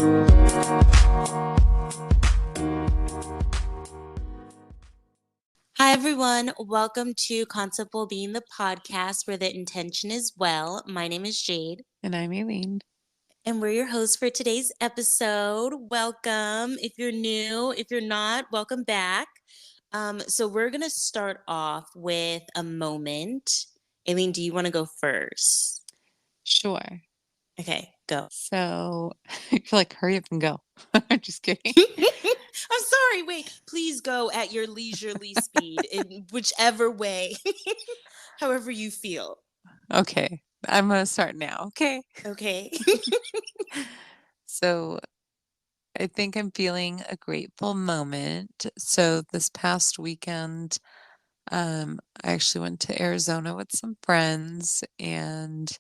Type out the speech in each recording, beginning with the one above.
Hi, everyone. Welcome to Concept Wellbeing, the podcast where the intention is well. My name is Jade. And I'm Aileen. And we're your hosts for today's episode. Welcome. If you're new, if you're not, welcome back. So we're going to start off with a moment. Aileen, do you want to go first? Sure. Okay, go. So you're like, hurry up and go. Just kidding. I'm sorry. Wait, please go at your leisurely speed in whichever way, however you feel. Okay. I'm going to start now. Okay. Okay. So I think I'm feeling a grateful moment. So this past weekend, I actually went to Arizona with some friends and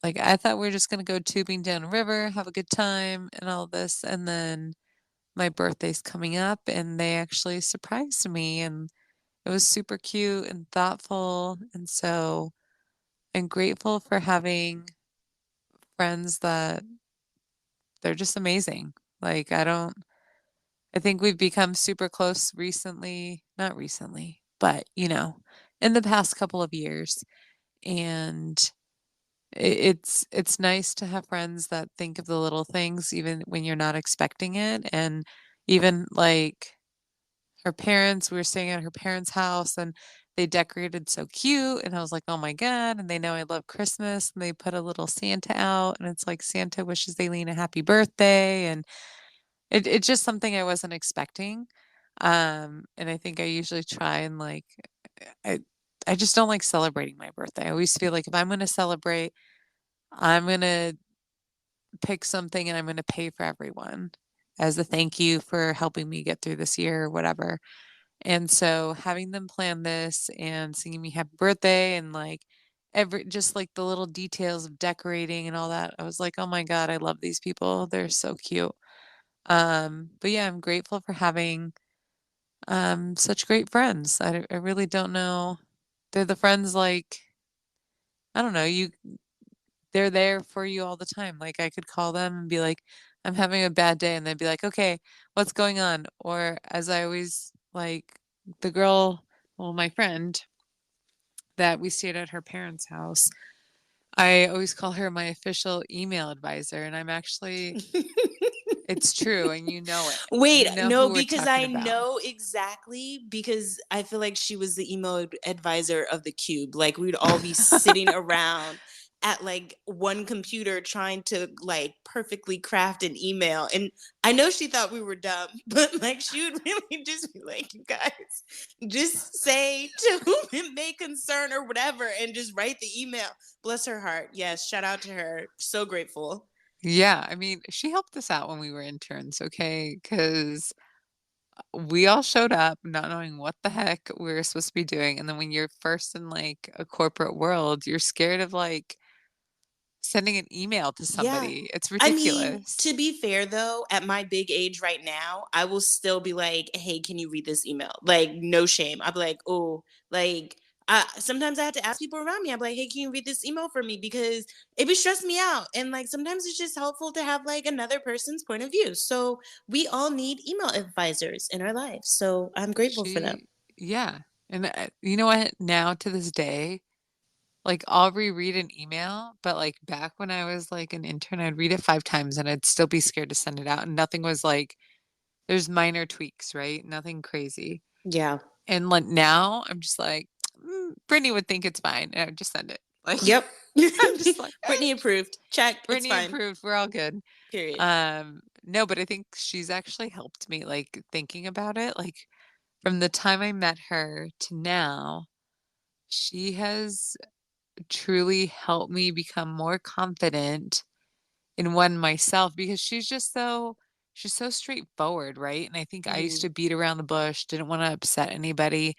like I thought we were just gonna go tubing down a river, have a good time and all this. And then my birthday's coming up and they actually surprised me and it was super cute and thoughtful. And so I'm grateful for having friends that they're just amazing. Like I think we've become super close recently, not recently, but in the past couple of years. And it's nice to have friends that think of the little things even when you're not expecting it. And even like her parents, we were staying at her parents' house and they decorated so cute. And I was like, oh my God. And they know I love Christmas. And they put a little Santa out and it's like Santa wishes Aileen a happy birthday. And it's just something I wasn't expecting. And I think I usually try and like I I just don't like celebrating my birthday. I always feel like if I'm gonna celebrate, I'm gonna pick something and I'm gonna pay for everyone as a thank you for helping me get through this year or whatever. And so having them plan this and singing me happy birthday and like every just like the little details of decorating and all that, I was like, oh my God, I love these people. They're so cute. But yeah, I'm grateful for having such great friends. I really don't know. They're the friends like I don't know, they're there for you all the time. Like I could call them and be like, I'm having a bad day, and they'd be like, okay, what's going on? Or as I always like the girl, well, my friend that we stayed at her parents' house, I always call her my official email advisor, and I'm actually it's true, and you know it. Wait, You know no, who we're because talking I about. know exactly because I feel like she was the email advisor of the cube. Like we'd all be sitting around at like one computer trying to like perfectly craft an email. And I know she thought we were dumb, but like she would really just be like, you guys, just say to whom it may concern or whatever and just write the email. Bless her heart. Yes, shout out to her. So grateful. Yeah, I mean, she helped us out when we were interns, okay? Because we all showed up not knowing what the heck we were supposed to be doing. And then when you're first in like a corporate world, you're scared of like sending an email to Yeah. somebody. It's I mean, ridiculous. to be fair though, at my big age right now, I will still be like, "Hey, can you read this email?" Like, no shame. I'll be like, "Oh, like." Sometimes I have to ask people around me. I'm like, "Hey, can you read this email for me?" Because it be stressing me out, and like sometimes it's just helpful to have like another person's point of view. So we all need email advisors in our lives. So I'm grateful for them. She, yeah. And you know what? Now to this day, like I'll reread an email, but like back when I was like an intern, I'd read it 5 times and I'd still be scared to send it out. And nothing was like, there's minor tweaks, right? Nothing crazy. Yeah. And like now I'm just like, Brittany would think it's fine. And I would just send it. Like Yep. I'm just like, Brittany approved. Check. It's Brittany fine. approved. We're all good. Period. No, but I think she's actually helped me like thinking about it. Like from the time I met her to now, she has truly helped me become more confident in one myself because she's so straightforward, right? And I think I used Mhm. to beat around the bush, didn't want to upset anybody.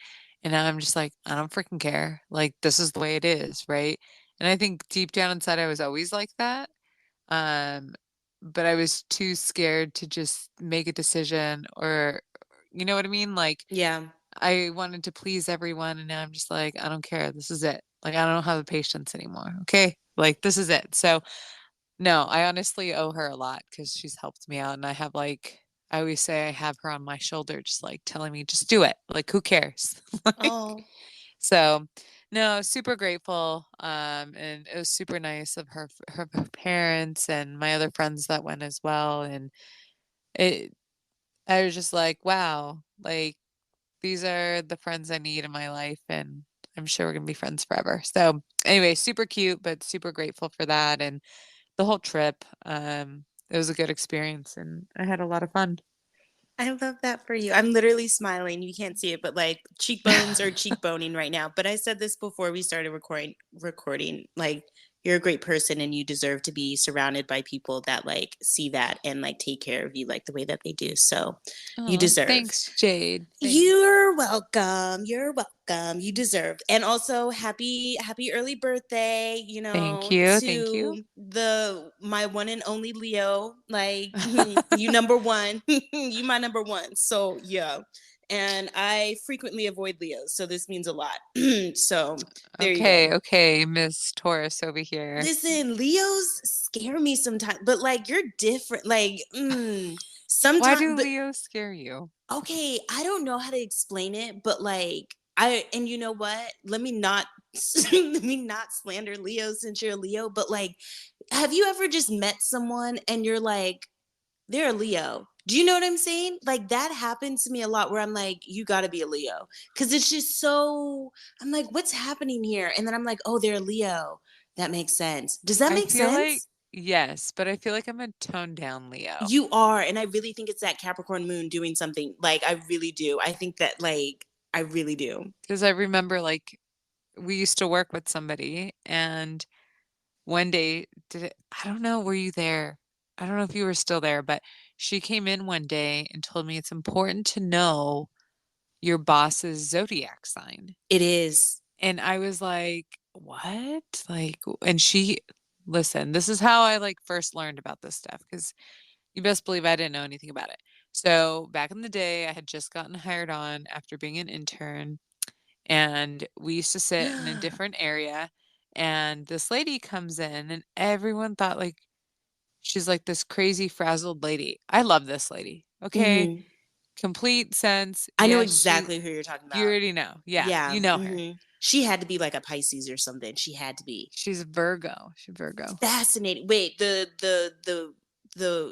And now I'm just like, I don't freaking care. Like, this is the way it is, right? And I think deep down inside, I was always like that. Um, but I was too scared to just make a decision or, you know what I mean? Like, Yeah. I wanted to please everyone, and now I'm just like, I don't care. This is it. Like, I don't have the patience anymore. Okay. Like, this is it. So, No, I honestly owe her a lot because she's helped me out, and I always say I have her on my shoulder just, like, telling me, "Just do it." Like, who cares? Like, Oh, so, no, super grateful, and it was super nice of her parents and my other friends that went as well, and it I was just like, "Wow, like, these are the friends I need in my life, and I'm sure we're gonna be friends forever." So, anyway, super cute, but super grateful for that, and the whole trip, it was a good experience, and I had a lot of fun. I love that for you. I'm literally smiling. You can't see it, but like cheekbones are cheekboning right now. But I said this before we started recording. Like you're a great person and you deserve to be surrounded by people that like see that and like take care of you like the way that they do. So you Oh, deserve. thanks, Jade. Thanks. You're welcome. You're welcome. You deserve. And also happy early birthday, Thank you, thank you. to the my one and only Leo. Like you number one. You my number one. So yeah. And I frequently avoid Leos, so this means a lot. So there you go. Okay, okay, Miss Taurus over here. Listen, Leos scare me sometimes, but like you're different. Like, Why sometimes, do but Leos scare you? okay, I don't know how to explain it, but like and you know what? Let me not let me not slander Leo since you're a Leo, but like have you ever just met someone and you're like they're a Leo? Do you know what I'm saying? Like that happens to me a lot where I'm like you got to be a Leo cuz it's just so I'm like what's happening here? And then I'm like, "Oh, they're a Leo." That makes sense. Does that I make feel like sense? yes, but I feel like I'm a toned down Leo. You are, and I really think it's that Capricorn moon doing something. Like I really do. I think that like I really do. Because I remember like we used to work with somebody and one day I don't know, were you there? I don't know if you were still there, but she came in one day and told me it's important to know your boss's zodiac sign. It is. And I was like, "What?" Like, and she listen, this is how I like first learned about this stuff because you best believe I didn't know anything about it. So back in the day, I had just gotten hired on after being an intern, and we used to sit in a different area. And this lady comes in, and everyone thought like she's like this crazy frazzled lady. I love this lady. Okay. Mhm. Complete sense. I know Yes, exactly who you're talking you about. already know. Yeah, Yeah. you know her. Mhm. She had to be like a Pisces or something. She had to be. She's a Virgo. She's Virgo. Fascinating. Wait, the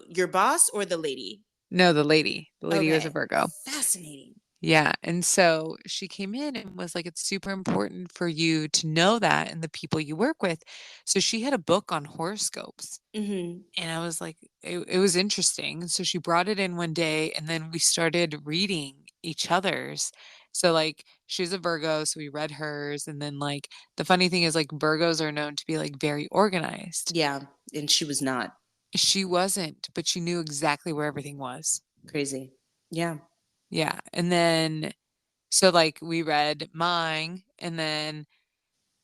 your boss or the lady? No, the lady. The lady was a Okay. Virgo. Fascinating. Yeah, and so she came in and was like, "It's super important for you to know that and the people you work with." So she had a book on horoscopes, Mhm. and I was like, it was interesting. So she brought it in one day, and then we started reading each other's. So like she's a Virgo, so we read hers, and then like the funny thing is like Virgos are known to be like very organized. Yeah, and she was not She wasn't, but she knew exactly where everything was. crazy. Yeah. Yeah, and then so, like, we read mine, and then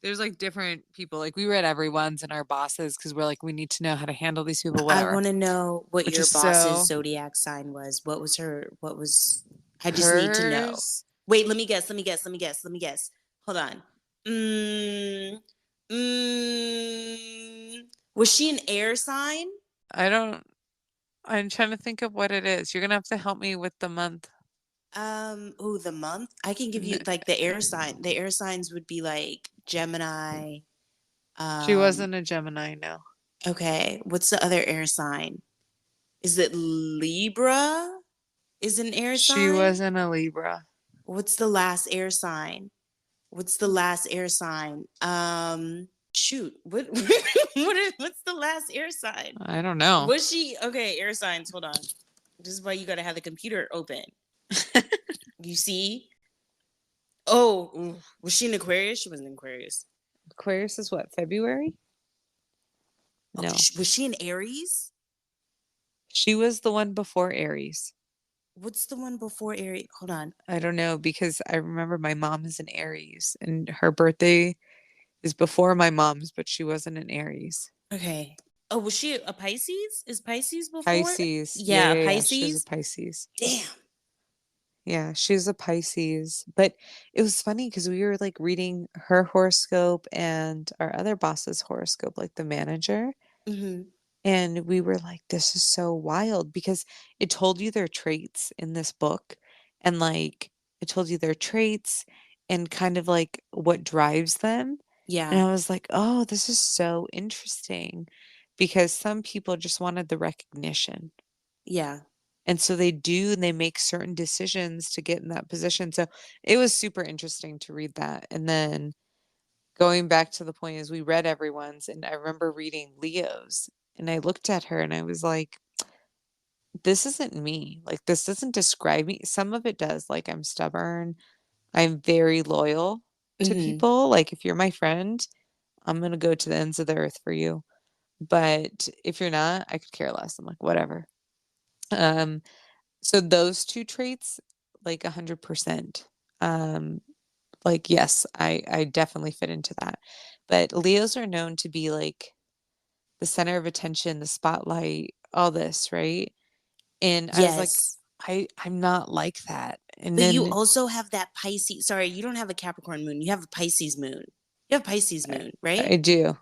there's, like, different people, like, we read everyone's and our bosses because 'cause we're like, "We need to know how to handle these people," I whatever, want to know what which your is boss's so zodiac sign was. What was her? What was? I just need to know. hers Wait, let me guess. Let me guess. Let me guess. Let me guess. Hold on. Mm, mm, was she an air sign? I don't I'm trying to think of what it is. You're gonna have to help me with the month. Oh, the month. I can give N you like the air sign. The air signs would be like Gemini. She Um, wasn't a Gemini, no. okay. What's the other air sign? Is it Libra? Is an air She sign? wasn't a Libra. What's the last air sign? What's the last air sign? Shoot, what what's the last air sign? I don't know. Was she okay? Air signs. Hold on. This is why you gotta have the computer open. You see? Oh, was she an Aquarius? She wasn't an Aquarius. Aquarius is what, February? Oh, No. was she an Aries? She was the one before Aries. What's the one before Aries? Hold on. I don't know because I remember my mom is an Aries and her birthday is before my mom's, but she wasn't an Aries. Okay. Oh, was she a Pisces? Is Pisces before? Pisces. Yeah, Yeah, yeah, yeah. She was a Pisces. Pisces. Damn. Yeah, she was a Pisces. But it was funny because we were like reading her horoscope and our other boss's horoscope, like the manager. Hmm. And we were like, this is so wild because it told you their traits in this book and like it told you their traits and kind of like what drives them. And Yeah. I was like, oh, this is so interesting because some people just wanted the recognition. Yeah. And so they do, and they make certain decisions to get in that position. So it was super interesting to read that. And then going back to the point is we read everyone's, and I remember reading Leo's, and I looked at her and I was like, this isn't me. Like, this doesn't describe me. Some of it does. Like, I'm stubborn. I'm very loyal to Hmm. people. Like, if you're my friend, I'm gonna go to the ends of the earth for you. But if you're not, I could care less. I'm like, whatever. Um, so those two traits, like 100%. Um, like, yes, I definitely fit into that. But Leos are known to be like the center of attention, the spotlight, all this, right? And I was like, Yes. I'm not like that. And But you then also have that Pisces. Sorry, you don't have a Capricorn moon. You have a Pisces moon. You have Pisces I, moon, right? I do.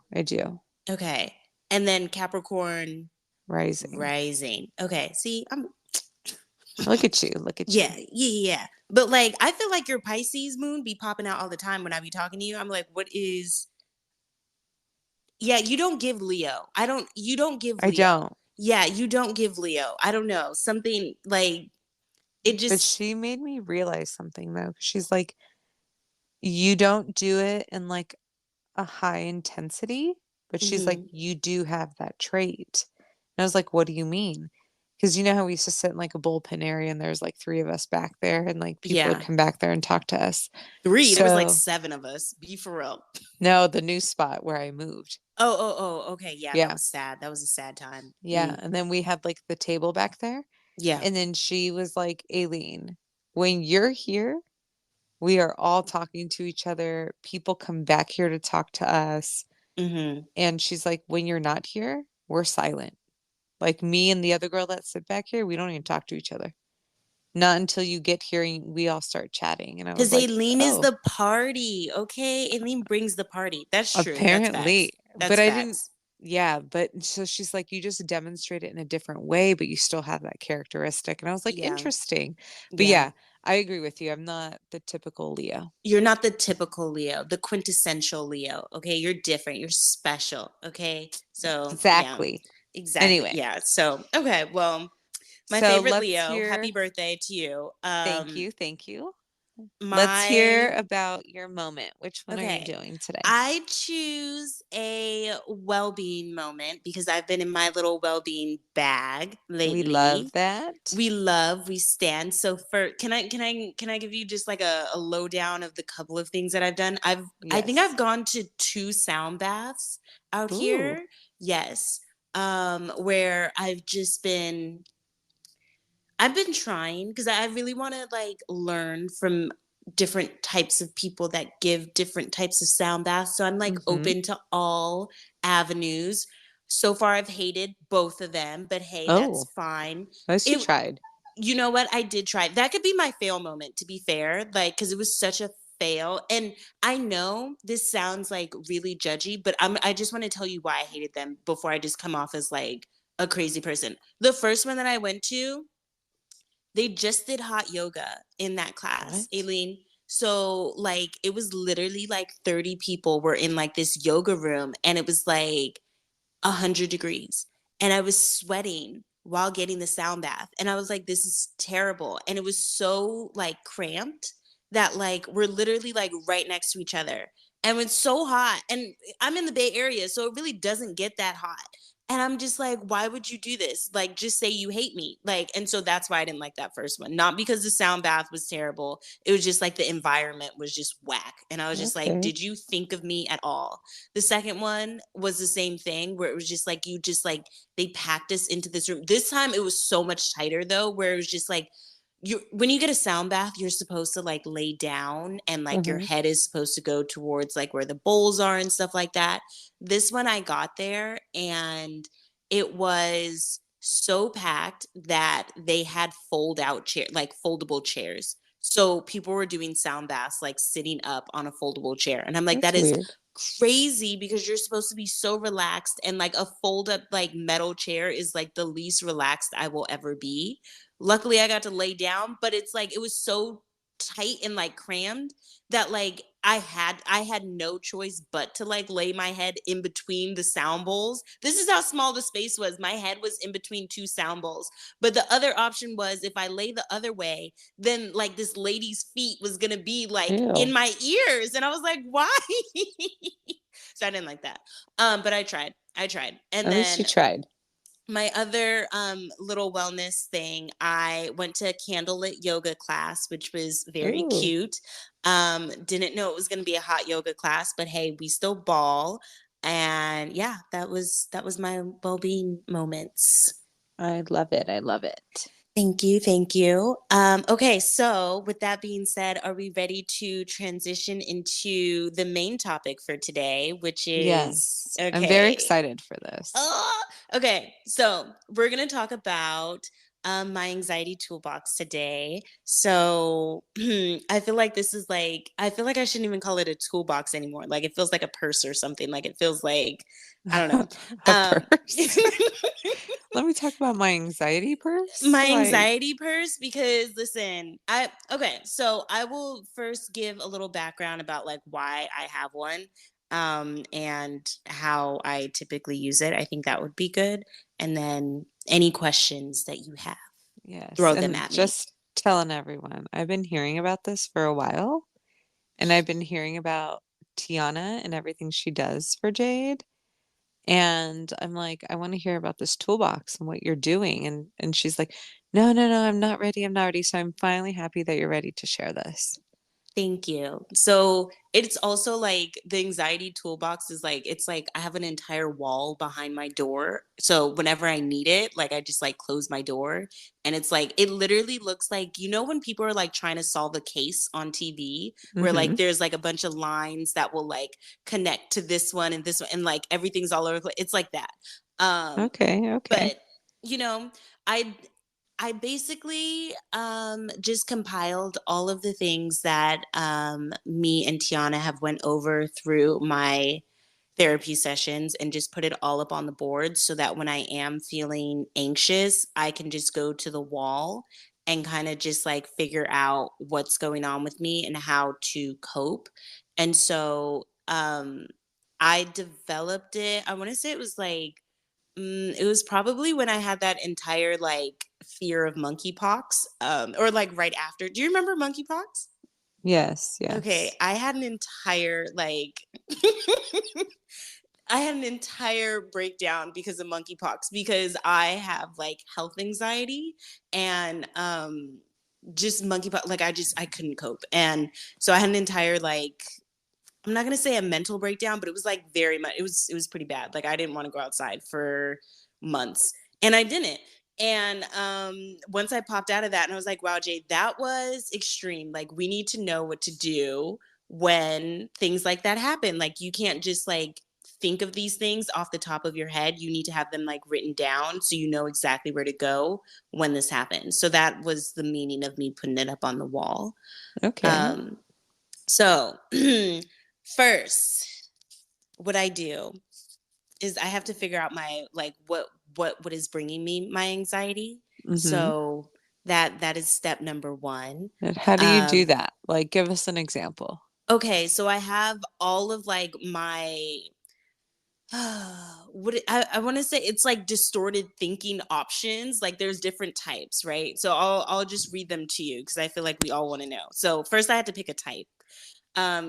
Okay. And then Capricorn Rising. rising. Okay. See, I'm Look at you. Look at you. yeah. But like I feel like your Pisces moon be popping out all the time when I be talking to you. I'm like, what is yeah, you don't give Leo. I don't you don't give I Leo. don't. Yeah, you don't give Leo. I don't know. Something like it But just she made me realize something though. She's like, you don't do it in like a high intensity, but she's like, mhm. you do have that trait. And I was like, what do you mean? Because you know how we used to sit in like a bullpen area and there's like three of us back there and like people would Yeah. come back there and talk to us. 3. There was like So, 7 of us. Be for real. no, the new spot where I moved. Okay. Yeah, that Yeah. was sad. That was a sad time. Yeah. Mm. And then we had like the table back there. Yeah. And then she was like, Aileen, when you're here, we are all talking to each other. People come back here to talk to us. Mhm. And she's like, when you're not here, we're silent. Like me and the other girl that sit back here, we don't even talk to each other. Not until you get here and we all start chatting. And I was Because like, Aileen is oh, the party, okay? Aileen brings the party. That's true. That's apparently. facts. But That's I didn't, facts. yeah. But so she's like, you just demonstrate it in a different way, but you still have that characteristic. And I was like, Yeah. interesting. But Yeah. yeah, I agree with you. I'm not the typical Leo. You're not the typical Leo, the quintessential Leo, okay? You're different. You're special, okay? So, yeah. Exactly. Exactly. Anyway, Yeah. So, okay. Well, my so favorite let's Leo, happy hear, birthday to you. thank you. Thank you. Let's hear My about your moment. Which one are you Okay. doing today? I choose a well-being moment because I've been in my little well-being bag We love lately. that. We stand. So for can I give you just like a lowdown of the couple of things that I've done? I think Yes. I've gone to 2 sound baths out Ooh. here. Yes. Where I've been trying because I really want to like learn from different types of people that give different types of sound baths. So I'm like Mm-hmm. open to all avenues. So far, I've hated both of them, but hey, that's Oh, fine. at least you It, tried. you know what? I did try. That could be my fail moment, to be fair, like because it was such a fail. And I know this sounds like really judgy, but I just want to tell you why I hated them before I just come off as like a crazy person. The first one that I went to, they just did hot yoga in that class, What? Aileen. So like it was literally like 30 people were in like this yoga room and it was like 100 degrees. And I was sweating while getting the sound bath. And I was like, this is terrible. And it was so like cramped that like we're literally like right next to each other. And it's so hot. And I'm in the Bay Area, so it really doesn't get that hot. And I'm just like, why would you do this? Like, just say you hate me. Like, and so that's why I didn't like that first one. Not because the sound bath was terrible. It was just like the environment was just whack. And I was just like, Okay. did you think of me at all? The second one was the same thing where it was just like, you just like, they packed us into this room. This time it was so much tighter though, where it was just like, you when you get a sound bath, you're supposed to like lay down and like your Mm-hmm. head is supposed to go towards like where the bowls are and stuff like that. This one I got there and it was so packed that they had fold out chair like foldable chairs. So people were doing sound baths like sitting up on a foldable chair. And I'm like, That's that is weird. crazy because you're supposed to be so relaxed, and like a fold up like metal chair is like the least relaxed I will ever be. Luckily I got to lay down, but it's like it was so tight and like crammed that like I had no choice but to like lay my head in between the sound bowls. This is how small the space was. My head was in between two sound bowls. But the other option was if I lay the other way, then like this lady's feet was gonna be like in Ew. my ears. And I was like, why? So I didn't like that. But I tried. I tried. And At least you then tried. my other little wellness thing, I went to a candlelit yoga class, which was very Ooh, cute. Didn't know it was going to be a hot yoga class, but hey, we still ball. And yeah, that was my well-being moments. I love it. I love it. Thank you, thank you. Okay, so with that being said, are we ready to transition into the main topic for today, which is Yes. I'm very okay. excited for this. Okay, so we're gonna talk about my anxiety toolbox today. So I feel like this is like I feel like I shouldn't even call it a toolbox anymore. Like it feels like a purse or something. Like it feels like I don't know. A Um, purse. Let me talk about my anxiety purse. my Like, anxiety purse, because listen, I okay, so I will first give a little background about like why I have one, and how I typically use it. I think that would be good. And then any questions that you have, yes. throw them And at me. just telling everyone, I've been hearing about this for a while, and I've been hearing about Tiana and everything she does for Jade. And I'm like, I want to hear about this toolbox and what you're doing. And she's like, no, no, no, I'm not ready. I'm not ready. So I'm finally happy that you're ready to share this. Thank you. So it's also like the anxiety toolbox is like, it's like I have an entire wall behind my door. So whenever I need it, like I just like close my door. And it's like, it literally looks like, when people are like trying to solve a case on TV, where Mm-hmm. like there's like a bunch of lines that will like connect to this one and this one, and like everything's all over. It's like that. Um, Okay, okay. but you know, I I basically just compiled all of the things that me and Tiana have went over through my therapy sessions, and just put it all up on the board so that when I am feeling anxious, I can just go to the wall and kind of just like figure out what's going on with me and how to cope. And so I developed it. I want to say it was like it was probably when I had that entire like fear of monkeypox, or like right after. Do you remember monkeypox? Yes, Okay, yes. I had an entire like I had an entire breakdown because of monkeypox, because I have like health anxiety, and just monkeypox, like I couldn't cope. And so I had an entire like, I'm not gonna say a mental breakdown, but it was like very much. It was pretty bad. Like I didn't want to go outside for months, and I didn't. And once I popped out of that, and I was like, "Wow, Jade, that was extreme. Like we need to know what to do when things like that happen. Like you can't just like think of these things off the top of your head. You need to have them like written down so you know exactly where to go when this happens." So that was the meaning of me putting it up on the wall. Okay. Um, so first, what I do is I have to figure out my like what is bringing me my anxiety. Mm-hmm. So that is step number one. And how do you do Um, that? Like, give us an example. okay, so I have all of like my I want to say it's like distorted thinking options. Like there's different types, right? So I'll just read them to you because I feel like we all want to know. So first I had to pick a type.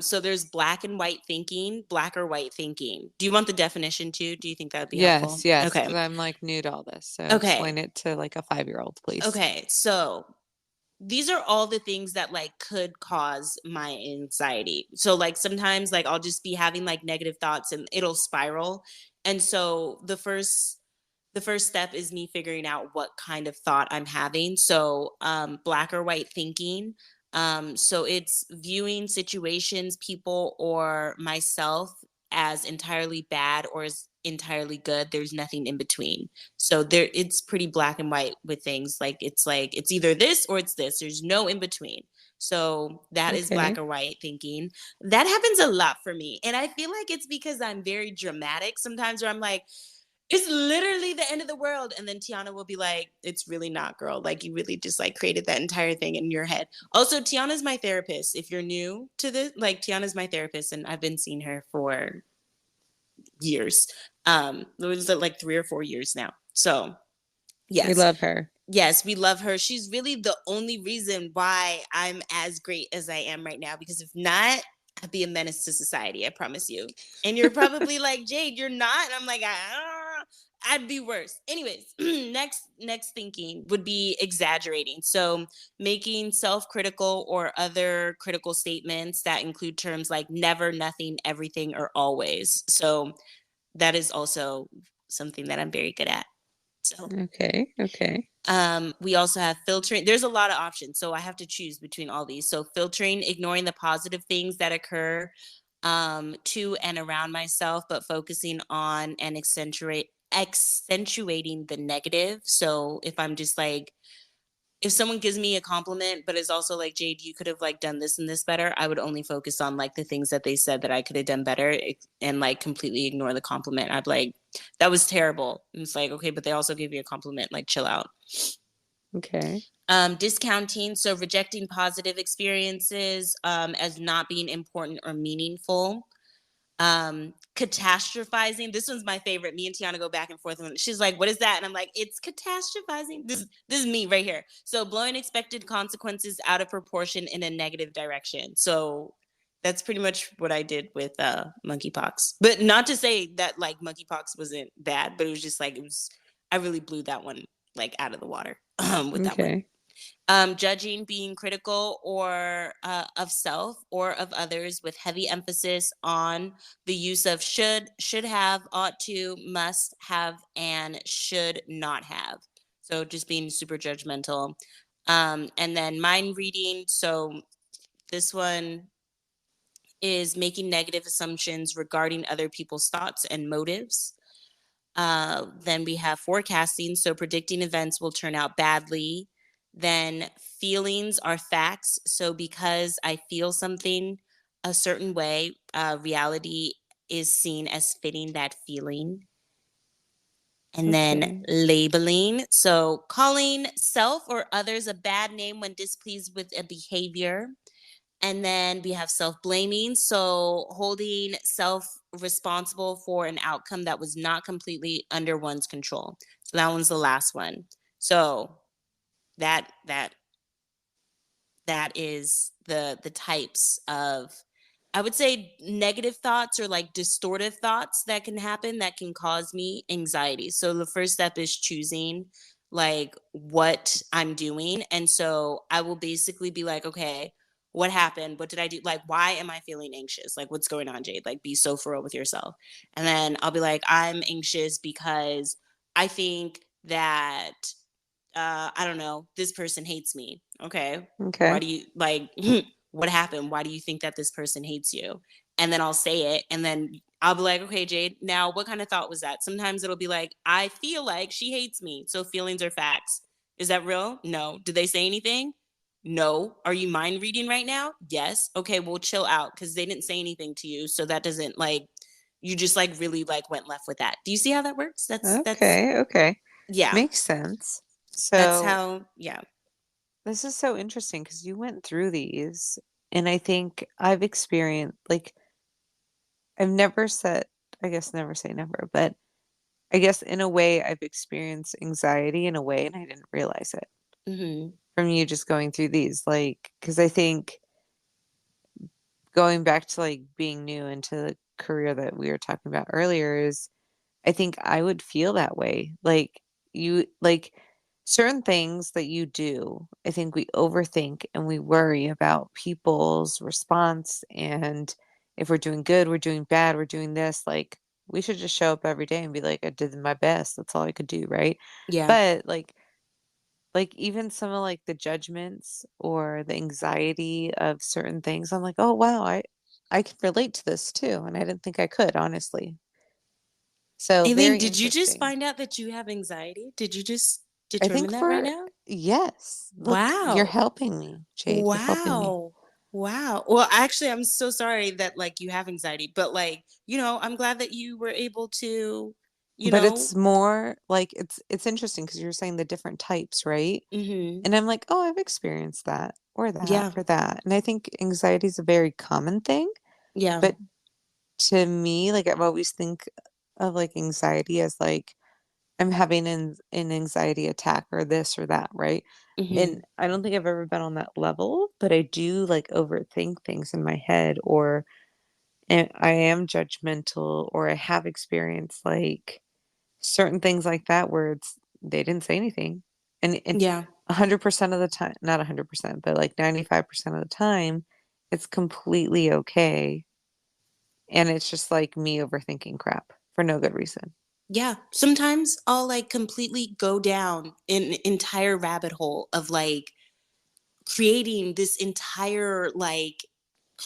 So there's black and white thinking, black or white thinking. Do you want the definition too? Do you think that would be helpful? Yes, yes, because Okay. I'm like new to all this. So explain Okay. it to like a 5-year-old, please. Okay. So these are all the things that like could cause my anxiety. So like sometimes like I'll just be having like negative thoughts and it'll spiral. And so the first step is me figuring out what kind of thought I'm having. So, black or white thinking. So it's viewing situations, people, or myself as entirely bad or as entirely good. There's nothing in between. So it's pretty black and white with things. Like it's either this or it's this. There's no in between. So that is black Okay. or white thinking. That happens a lot for me. And I feel like it's because I'm very dramatic sometimes where I'm like, it's literally the end of the world. And then Tiana will be like, it's really not, girl. Like you really just like created that entire thing in your head. Also, Tiana's my therapist. If you're new to this, like Tiana's my therapist, and I've been seeing her for years. It was like 3 or 4 years now. So We yes, love her. yes, we love her. She's really the only reason why I'm as great as I am right now. Because if not, I'd be a menace to society. I promise you. And you're probably like, Jade, you're not. And I'm like, I'd be worse. Anyways, next thinking would be exaggerating. So making self-critical or other critical statements that include terms like never, nothing, everything, or always. So that is also something that I'm very good at. So Okay. Okay. we also have filtering. There's a lot of options, so I have to choose between all these. So filtering, ignoring the positive things that occur to and around myself, but focusing on and accentuating the negative. So if I'm just like, if someone gives me a compliment but is also like, Jade, you could have like done this and this better, I would only focus on like the things that they said that I could have done better, and like completely ignore the compliment. I'd be like, that was terrible. And it's like, okay, but they also gave you a compliment, like chill out. Okay. Discounting, so rejecting positive experiences as not being important or meaningful. Catastrophizing, this one's my favorite. Me and Tiana go back and forth, and she's like, what is that? And I'm like, it's catastrophizing. This is me right here. So blowing expected consequences out of proportion in a negative direction. So that's pretty much what I did with monkeypox. But not to say that like monkeypox wasn't bad, but it was just like, it was, I really blew that one like out of the water with that one. Okay. Judging, being critical or of self or of others with heavy emphasis on the use of should have, ought to, must have, and should not have. So just being super judgmental. And then mind reading. So this one is making negative assumptions regarding other people's thoughts and motives. Then we have forecasting, so predicting events will turn out badly. Then feelings are facts. So because I feel something a certain way, reality is seen as fitting that feeling. And then Okay. labeling. So calling self or others a bad name when displeased with a behavior. And then we have self blaming. So holding self responsible for an outcome that was not completely under one's control. So that one's the last one. So that that that is the types of, I would say, negative thoughts or like distortive thoughts that can happen that can cause me anxiety. So the first step is choosing like what I'm doing. And so I will basically be like, okay, what happened? What did I do? Like, why am I feeling anxious? Like, what's going on, Jade? Like, be so for real with yourself. And then I'll be like, I'm anxious because I think that I don't know, this person hates me. Okay. Why Okay. do you like what happened? Why do you think that this person hates you? And then I'll say it, and then I'll be like, okay, Jade, now what kind of thought was that? Sometimes it'll be like, I feel like she hates me. So feelings are facts. Is that real? No. Did they say anything? No. Are you mind reading right now? Yes. Okay, well, chill out because they didn't say anything to you. So that doesn't like, you just like really like went left with that. Do you see how that works? Okay. Okay. Yeah. Makes sense. That's So how, yeah. this is so interesting because you went through these, and I think I've experienced like I've never said, I guess never say never, but I guess in a way I've experienced anxiety in a way and I didn't realize it Hmm. from you just going through these. Like, because I think going back to like being new into the career that we were talking about earlier is I think I would feel that way. Like you like certain things that you do, I think we overthink and we worry about people's response and if we're doing good, we're doing bad, we're doing this, like we should just show up every day and be like, I did my best. That's all I could do, right? Yeah. But like even some of like the judgments or the anxiety of certain things, I'm like, oh wow, I can relate to this too. And I didn't think I could, honestly. So Aileen, very did you just interesting. find out that you have anxiety? Did you just I determine think that right for now? Yes. Look, you're Wow. helping me, Jade. You're helping me. Wow. Wow. Well, actually, I'm so sorry that like you have anxiety, but like, I'm glad that you were able to, you But know, it's more like it's interesting because you're saying the different types, right? mhm. And I'm like, oh, I've experienced that or that Yeah. or that. And I think anxiety is a very common thing. Yeah. But to me, like I've always think of like anxiety as like I'm having an anxiety attack or this or that, right? And Mhm. I don't think I've ever been on that level, but I do like overthink things in my head or I am judgmental or I have experienced like certain things like that where they didn't say anything. And Yeah. 100% of the time, not 100%, but like 95% of the time, it's completely okay. And it's just like me overthinking crap for no good reason. Yeah. Sometimes I'll like completely go down an entire rabbit hole of like creating this entire like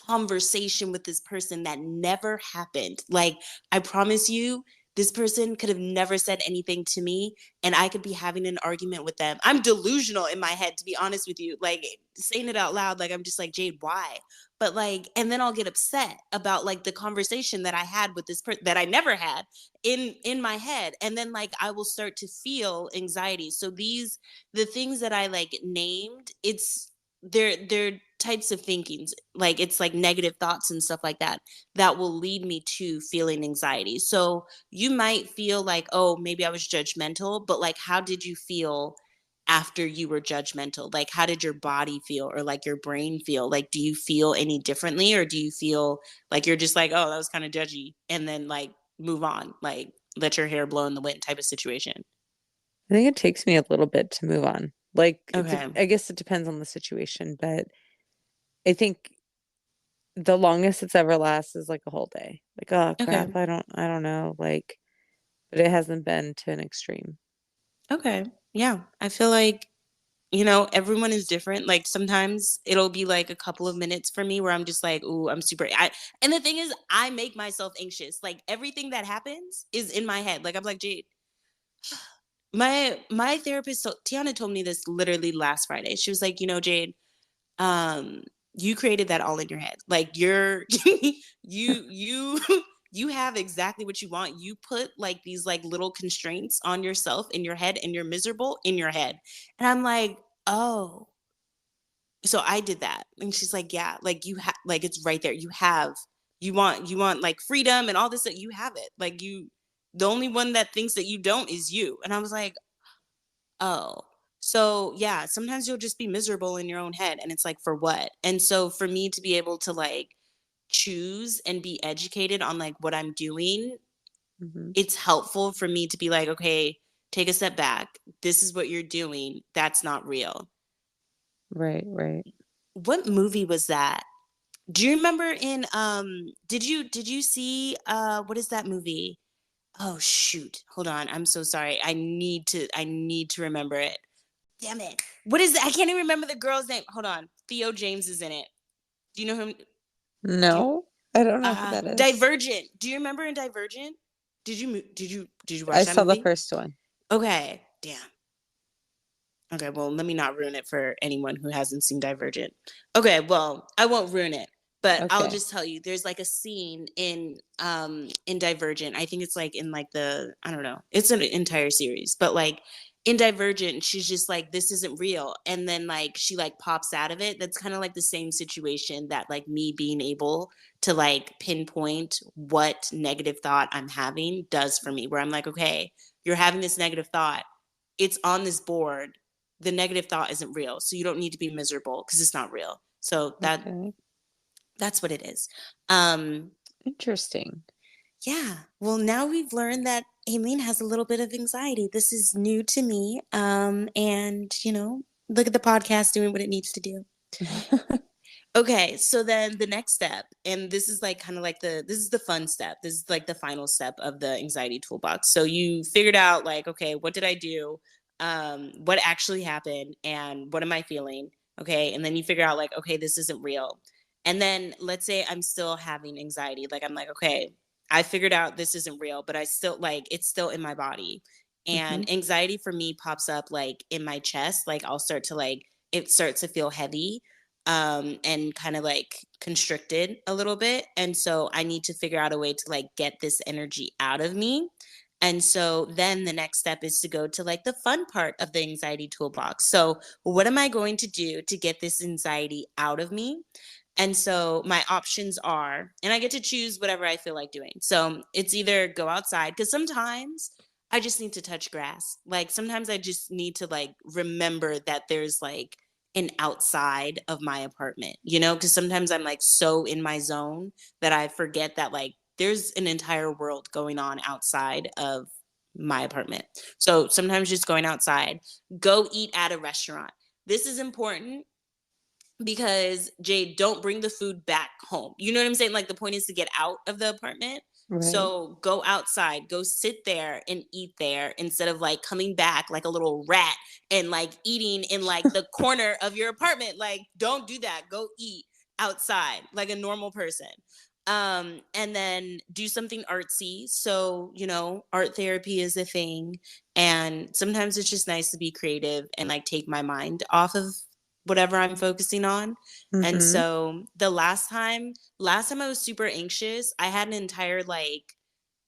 conversation with this person that never happened. Like, I promise you, this person could have never said anything to me, and I could be having an argument with them. I'm delusional in my head, to be honest with you. Like, saying it out loud, like, I'm just like, Jade, why? But like, and then I'll get upset about like the conversation that I had with this person that I never had in my head. And then like I will start to feel anxiety. So the things that I like named, they're types of thinkings, like it's like negative thoughts and stuff like that that will lead me to feeling anxiety. So you might feel like, oh, maybe I was judgmental, but like how did you feel after you were judgmental? Like how did your body feel or like your brain feel? Like do you feel any differently, or do you feel like you're just like, oh, that was kind of judgy, and then like move on, like let your hair blow in the wind type of situation? I think it takes me a little bit to move on. Like, Okay. I guess it depends on the situation, but I think the longest it's ever lasts is like a whole day. Like, oh crap, Okay. I don't know. Like, but it hasn't been to an extreme. Okay. Yeah, I feel like everyone is different. Like sometimes it'll be like a couple of minutes for me where I'm just like, ooh, I'm super. And the thing is, I make myself anxious. Like everything that happens is in my head. Like I'm like, Jade, my therapist, Tiana told me this literally last Friday. She was like, Jade, um, you created that all in your head. Like you're, you, you have exactly what you want. You put like these like little constraints on yourself in your head, and you're miserable in your head. And I'm like, oh, so I did that. And she's like, yeah, like you have, like it's right there. You want like freedom and all this, that you have it. Like the only one that thinks that you don't is you. And I was like, oh. So yeah, sometimes you'll just be miserable in your own head, and it's like, for what? And so for me to be able to like choose and be educated on like what I'm doing, Hmm. it's helpful for me to be like, okay, take a step back. This is what you're doing. That's not real. Right, right. What movie was that? Do you remember in did you see what is that movie? Oh shoot. Hold on. I'm so sorry. I need to remember it. Damn it. What is it? I can't even remember the girl's name. Hold on. Theo James is in it. Do you know him? Do you No, I don't know who that is. Divergent. Do you remember in Divergent? Did you I watch that saw the movie? first one. Okay. Damn. Okay, well, let me not ruin it for anyone who hasn't seen Divergent. Okay, well, I won't ruin it, but I'll Okay. just tell you there's like a scene in Divergent. I think it's like in like the, I don't know. It's an entire series, but like in Divergent, she's just like, this isn't real. And then like she like pops out of it. That's kind of like the same situation that like me being able to like pinpoint what negative thought I'm having does for me, where I'm like, okay, you're having this negative thought. It's on this board. The negative thought isn't real, so you don't need to be miserable because it's not real. So Okay. that's what it is. um Interesting. yeah, well, now we've learned that Aileen has a little bit of anxiety. This is new to me. And look at the podcast doing what it needs to do. Okay, so then the next step, and this is like kind of like this is the fun step. This is like the final step of the anxiety toolbox. So you figured out like, okay, what did I do? What actually happened, and what am I feeling? Okay, and then you figure out like, okay, this isn't real. And then let's say I'm still having anxiety. Like I'm like, okay, I figured out this isn't real, but I still like it's still in my body. Mhm. And anxiety for me pops up like in my chest. Like I'll start to like, it starts to feel heavy and kind of like constricted a little bit. And so I need to figure out a way to like get this energy out of me. And so then the next step is to go to like the fun part of the anxiety toolbox. So, what am I going to do to get this anxiety out of me? And so my options are, and I get to choose whatever I feel like doing. So it's either go outside, because sometimes I just need to touch grass. Like sometimes I just need to like remember that there's like an outside of my apartment, because sometimes I'm like so in my zone that I forget that like there's an entire world going on outside of my apartment. So sometimes just going outside, go eat at a restaurant. This is important because Jade, don't bring the food back home. You know what I'm saying? Like the point is to get out of the apartment. Right. So go outside, go sit there and eat there instead of like coming back like a little rat and like eating in like the corner of your apartment. Like don't do that. Go eat outside like a normal person. And then do something artsy. So, art therapy is a thing. And sometimes it's just nice to be creative and like take my mind off of whatever I'm focusing on. And Mhm. so the last time I was super anxious, I had an entire like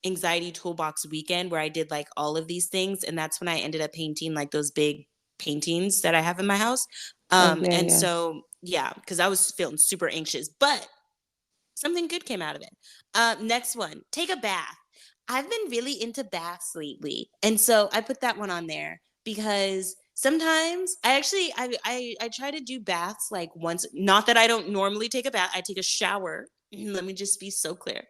anxiety toolbox weekend where I did like all of these things. And that's when I ended up painting like those big paintings that I have in my house. Oh, yeah, And yeah. so, yeah, because I was feeling super anxious, but something good came out of it. Next one, take a bath. I've been really into baths lately, and so I put that one on there because sometimes I try to do baths like once. Not that I don't normally take a bath. I take a shower. Let me just be so clear.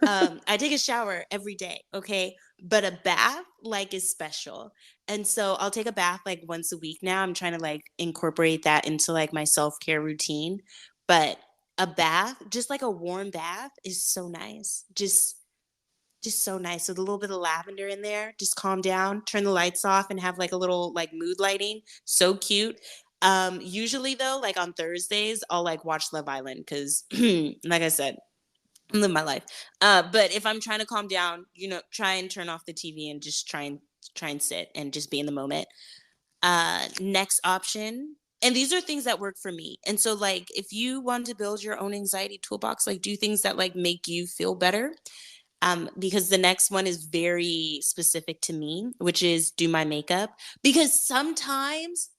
I take a shower every day, okay? But a bath like is special. And so I'll take a bath like once a week now. I'm trying to like incorporate that into like my self-care routine. But a bath, just like a warm bath, is so nice. Just so nice with a little bit of lavender in there. Just calm down, turn the lights off, and have like a little like mood lighting. So cute. Usually though, like on Thursdays, I'll like watch Love Island because, like I said, I live my life. But if I'm trying to calm down, try and turn off the TV and just try and sit and just be in the moment. Next option, and these are things that work for me. And so like if you want to build your own anxiety toolbox, like do things that like make you feel better. Because the next one is very specific to me, which is do my makeup. Because sometimes,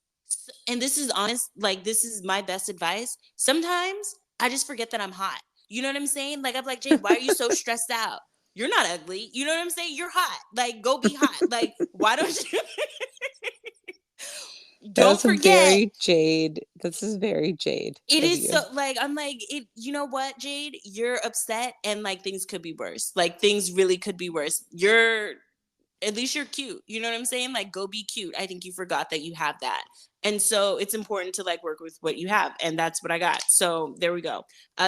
and this is honest, like this is my best advice. Sometimes I just forget that I'm hot. You know what I'm saying? Like I'm like, Jade, why are you so stressed out? You're not ugly. You know what I'm saying? You're hot. Like go be hot. Like why don't you don't That's forget. very Jade. This is very Jade It of is so you. like I'm like it. You know what, Jade? You're upset, and like things could be worse. Like things really could be worse. You're at least you're cute. You know what I'm saying? Like go be cute. I think you forgot that you have that. And so it's important to like work with what you have. And that's what I got. So there we go.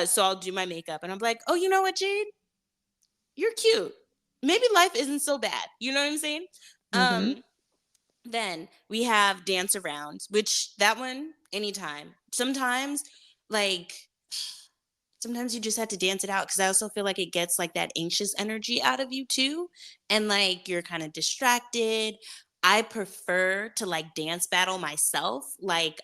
So I'll do my makeup and I'm like, oh, you know what, Jade? You're cute. Maybe life isn't so bad. You know what I'm saying? Mhm. Um, then we have dance around, which that one anytime. Like sometimes you just have to dance it out because I also feel like it gets like that anxious energy out of you too. And like you're kind of distracted. I prefer to like dance battle myself. Like,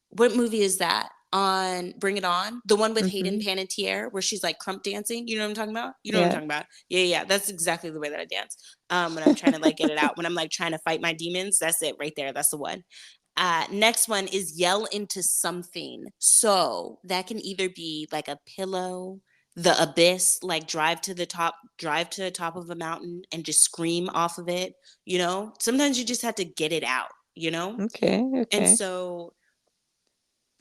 what movie is that? On Bring It On, the one with Hayden Mhm. Panettiere, where she's like crump dancing. You know what I'm talking about? You know what I'm Yeah. talking about? Yeah, yeah. That's exactly the way that I dance. When I'm trying to like get it out, when I'm like trying to fight my demons, that's it right there. That's the one. Next one is yell into something. So that can either be like a pillow, the abyss, like drive to the top of a mountain and just scream off of it. Sometimes you just have to get it out. Okay, And okay. so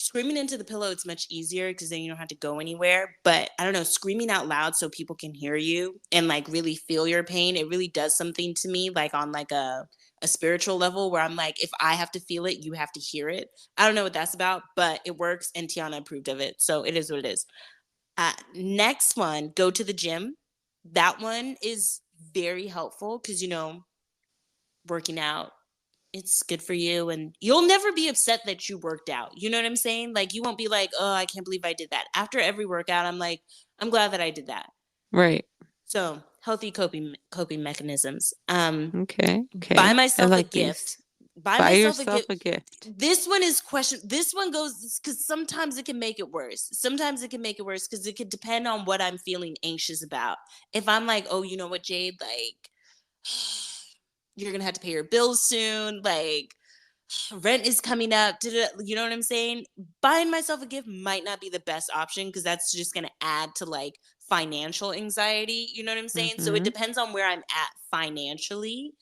screaming into the pillow, it's much easier because then you don't have to go anywhere. But I don't know, screaming out loud so people can hear you and like really feel your pain, it really does something to me, like on like a spiritual level where I'm like, if I have to feel it, you have to hear it. I don't know what that's about, but it works and Tiana approved of it. So it is what it is. Next one, go to the gym. That one is very helpful because working out, it's good for you and you'll never be upset that you worked out. You know what I'm saying? Like you won't be like, "Oh, I can't believe I did that." After every workout, I'm like, "I'm glad that I did that." Right. So, healthy coping mechanisms. Okay, Buy okay. I myself a like these. gift. Buy Buy myself a yourself gift. a gift. This one is question. This one goes because sometimes it can make it worse. Sometimes it can make it worse because it could depend on what I'm feeling anxious about. If I'm like, oh, you know what, Jade, like you're gonna have to pay your bills soon, like rent is coming up, you know what I'm saying? Buying myself a gift might not be the best option because that's just going to add to like financial anxiety, you know what I'm saying? So it Mhm. depends on where I'm at financially.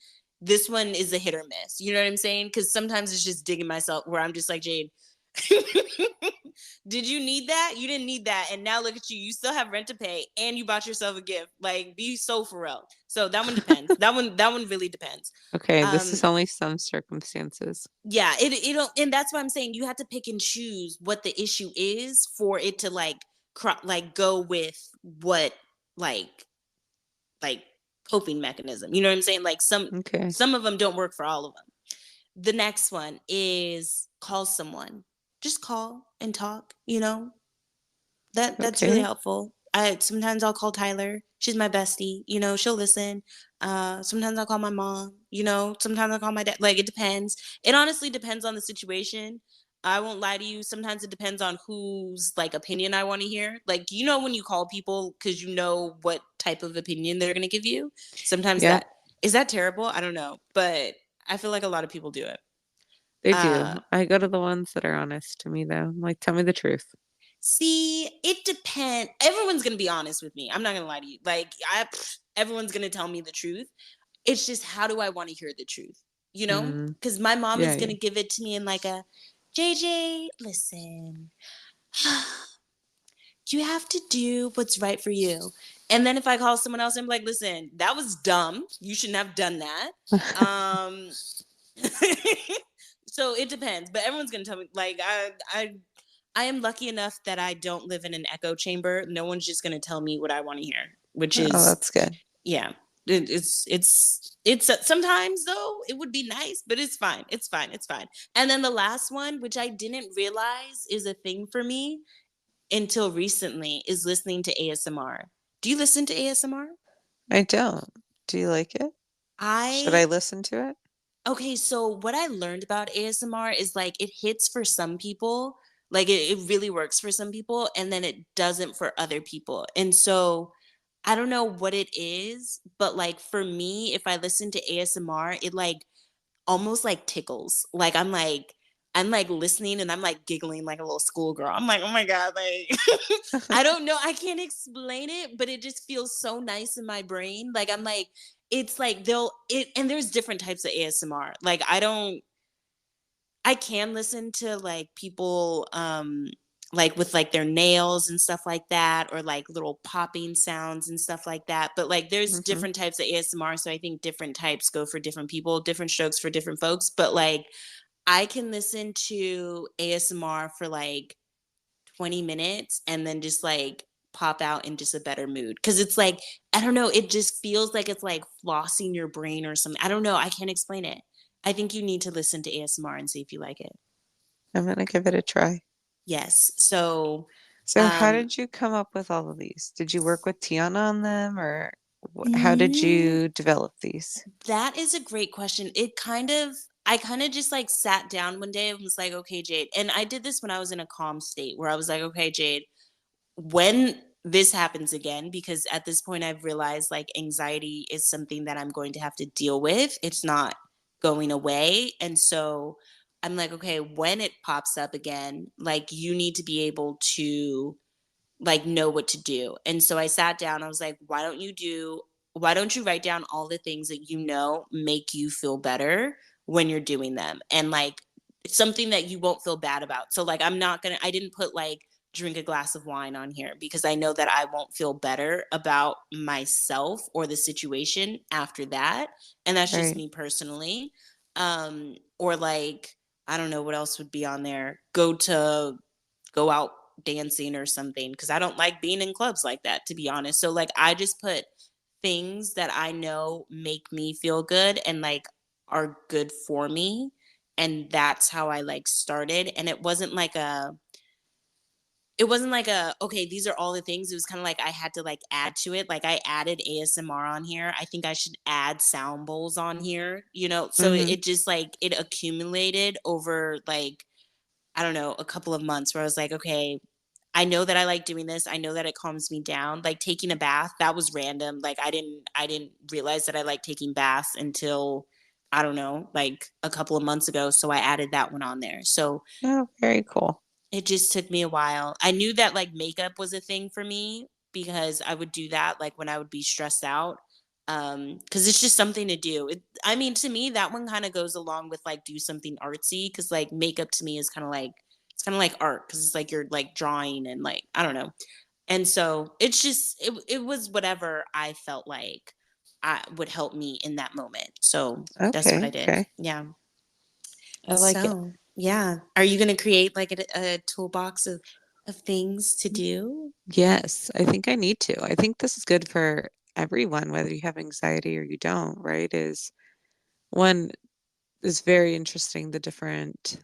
This one is a hit or miss, you know what I'm saying? Because sometimes it's just digging myself where I'm just like, Jade, did you need that? You didn't need that. And now look at you. You still have rent to pay and you bought yourself a gift. Like be so for real. So that one depends. That one really depends. Okay, this Um is only some circumstances. yeah, it don't, and that's why I'm saying you have to pick and choose what the issue is for it to like like go with what like like coping mechanism. You know what I'm saying? Like Okay, some of them don't work for all of them. The next one is call someone. Just call and talk, you know? That's really okay. helpful. I sometimes I'll call Tyler. She's my bestie. You know, she'll listen. Sometimes I'll call my mom. You know, sometimes I'll call my dad. Like it depends. It honestly depends on the situation. I won't lie to you. Sometimes it depends on whose like opinion I want to hear. Like you know when you call people because you know what type of opinion they're gonna give you. Sometimes Yep, that is that terrible. I don't know, but I feel like a lot of people do it. they do. Uh, I go to the ones that are honest to me, though. I'm like, tell me the truth. See, it depends. Everyone's gonna be honest with me. I'm not gonna lie to you. Like, everyone's gonna tell me the truth. It's just how do I want to hear the truth? You know, Mm, because my mom yeah, is yeah. gonna give it to me in like a JJ. Listen, you have to do what's right for you. And then if I call someone else, I'm like, listen, that was dumb. You shouldn't have done that. Um, so it depends, but everyone's gonna tell me like I am lucky enough that I don't live in an echo chamber. No one's just gonna tell me what I want to hear, which Oh, is that's good. yeah. It's sometimes though it would be nice, but it's fine. It's fine. It's fine. And then the last one, which I didn't realize is a thing for me until recently, is listening to ASMR. Do you listen to ASMR? I don't. Do you like it? Should I I listen to it? Okay, so what I learned about ASMR is like it hits for some people, like it really works for some people, and then it doesn't for other people. And so I don't know what it is, but like for me, if I listen to ASMR, it like almost like tickles. Like I'm like listening and I'm like giggling like a little schoolgirl. I'm like, oh my God, like I don't know. I can't explain it, but it just feels so nice in my brain. Like I'm like, it's like and there's different types of ASMR. Like I can listen to like people like with like their nails and stuff like that, or like little popping sounds and stuff like that. But like there's Hmm. different types of ASMR. So I think different types go for different people, different strokes for different folks. But like I can listen to ASMR for like 20 minutes and then just like pop out in just a better mood. Cause it's like, I don't know, it just feels like it's like flossing your brain or something. I don't know. I can't explain it. I think you need to listen to ASMR and see if you like it. I'm gonna give it a try. Yes. So, So, how um, did you come up with all of these? Did you work with Tiana on them, or how did mm, you develop these? that is a great question. I kind of just like sat down one day and was like, okay, Jade. And I did this when I was in a calm state where I was like, okay, Jade, when this happens again, because at this point I've realized like anxiety is something that I'm going to have to deal with. It's not going away. And so I'm like, okay, when it pops up again, like you need to be able to like know what to do. And so I sat down, I was like, why don't you write down all the things that you know make you feel better when you're doing them? And like something that you won't feel bad about. So like I didn't put like drink a glass of wine on here because I know that I won't feel better about myself or the situation after that. And that's just Right. me personally. Or like I don't know what else would be on there. Go out dancing or something because I don't like being in clubs like that, to be honest. So like I just put things that I know make me feel good and like are good for me. And that's how I like started. And it wasn't like it wasn't like a, okay, these are all the things. It was kind of like I had to like add to it. Like I added ASMR on here. I think I should add sound bowls on here, you know? So Mhm. it just like it accumulated over like, I don't know, a couple of months where I was like, okay, I know that I like doing this. I know that it calms me down. Like taking a bath, that was random. Like I didn't realize that I like taking baths until I don't know, like a couple of months ago. So I added that one on there. So Oh, very cool. it just took me a while. I knew that like makeup was a thing for me because I would do that like when I would be stressed out. Cuz it's just something to do. I mean to me that one kind of goes along with like do something artsy cuz like makeup to me is kind of like it's kind of like art cuz it's like you're like drawing and like I don't know. And so it's just it was whatever I felt like I would help me in that moment. So that's what I Okay, did. okay. Yeah. I like it. So, yeah. Are you gonna create like a toolbox of things to do? Yes, I think I need to. I think this is good for everyone, whether you have anxiety or you don't, right? Is one is very interesting, the different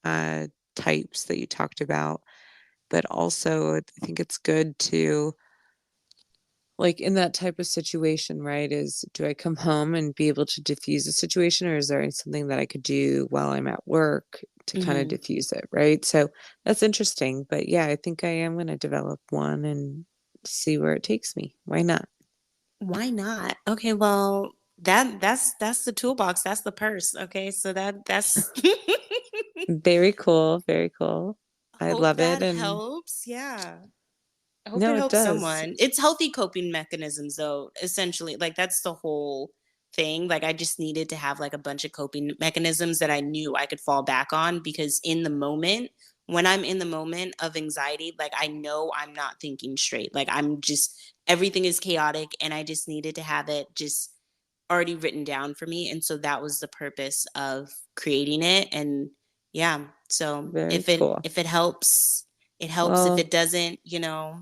uh, types that you talked about, but also I think it's good to, like in that type of situation, right? Is do I come home and be able to diffuse the situation, or is there something that I could do while I'm at work to kind of Mhm. diffuse it, right? So that's interesting. But yeah, I think I am going to develop one and see where it takes me. Why not? Why not? Okay, well, that's the toolbox, that's the purse. Okay, so that's Very cool. Very cool. I hope love it. that And helps. Yeah. I hope no, it it helps does. someone. It's healthy coping mechanisms though, essentially. Like that's the whole thing. Like I just needed to have like a bunch of coping mechanisms that I knew I could fall back on because in the moment, when I'm in the moment of anxiety, like I know I'm not thinking straight. Like I'm just everything is chaotic and I just needed to have it just already written down for me. And so that was the purpose of creating it. And yeah, so Very cool. if it helps, it helps. If Well, it doesn't, you know,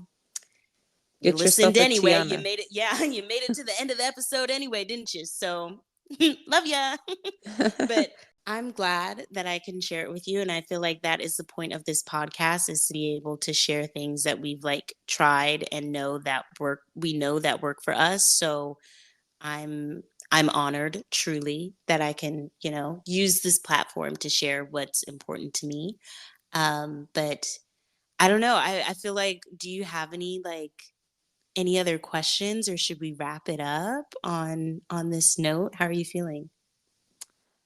you get listened yourself a anyway. You Tiana. made it. Yeah, you made it to the end of the episode anyway, didn't you? So love ya. But I'm glad that I can share it with you. And I feel like that is the point of this podcast is to be able to share things that we've like tried and know that work. We know that work for us. So I'm I'm honored truly that I can, you know, use this platform to share what's important to me. But I don't know. I feel like do you have any like any other questions or should we wrap it up on this note? How are you feeling?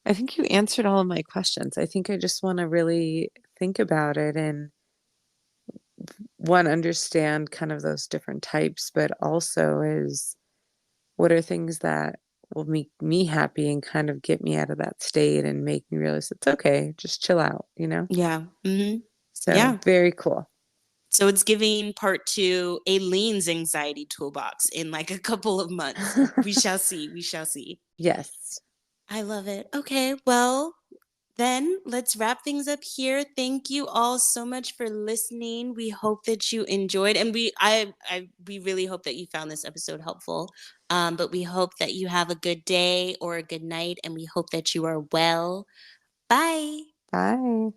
I think you answered all of my questions. I think I just want to really think about it and one, understand kind of those different types, but also is what are things that will make me happy and kind of get me out of that state and make me realize it's okay, just chill out, you know? Yeah. So Yeah. very cool. So it's giving part two Aileen's anxiety toolbox in like a couple of months. We shall see. We shall see. Yes. I love it. Okay. Well, then let's wrap things up here. Thank you all so much for listening. We hope that you enjoyed and we really hope that you found this episode helpful. But we hope that you have a good day or a good night and we hope that you are well. Bye. Bye.